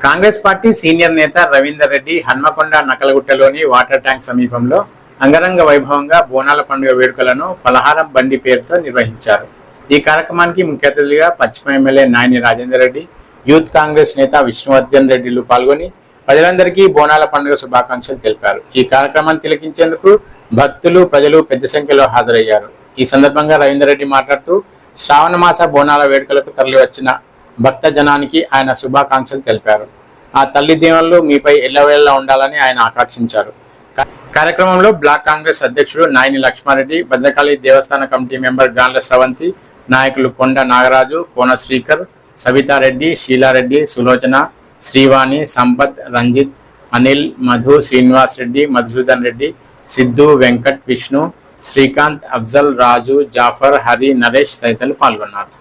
Congress party senior నేత Ravinder Reddy Hanamkonda నకలగుట్టలోని water tank సమీపంలో అంగరంగ వైభవంగా బోనాల పండుగ వేడుకలను పలహారం బండి పేరుతో నిర్వహించారు. ఈ కార్యక్రమానికి ముఖ్య అతిథిగా పశ్చిమ ఎమ్మెల్యే నాయని రాజేందర్ రెడ్డి, యూత్ కాంగ్రెస్ నేత విష్ణువర్ధన్ రెడ్డిలు పాల్గొని ప్రజలందరికీ బోనాల పండుగ శుభాకాంక్షలు తెలిపారు. ఈ కార్యక్రమాన్ని తిలకించేందుకు భక్తులు, ప్రజలు పెద్ద సంఖ్యలో హాజరయ్యారు. ఈ సందర్భంగా రవీందర్ రెడ్డి మాట్లాడుతూ శ్రావణ మాస బోనాల వేడుకలకు తరలివచ్చిన భక్త జనానికి ఆయన శుభాకాంక్షలు తెలిపారు. ఆ తల్లి దీవెనలు మీపై ఎల్లవేళలా ఉండాలని ఆయన ఆకాంక్షించారు. కార్యక్రమంలో బ్లాక్ కాంగ్రెస్ అధ్యక్షుడు నాయని లక్ష్మారెడ్డి, భద్రకాళి దేవస్థాన కమిటీ మెంబర్ గాండ్ల స్రవంతి, నాయకులు కొండ నాగరాజు, కోన శ్రీకర్, సవితారెడ్డి, షీలారెడ్డి, సులోచన, శ్రీవాణి, సంపత్, రంజిత్, అనిల్, మధు, శ్రీనివాస్ రెడ్డి, మధుసూదన్ రెడ్డి, సిద్ధు, వెంకట్, విష్ణు, శ్రీకాంత్, అఫ్జల్, రాజు, జాఫర్, హరి, నరేష్ తదితరులు పాల్గొన్నారు.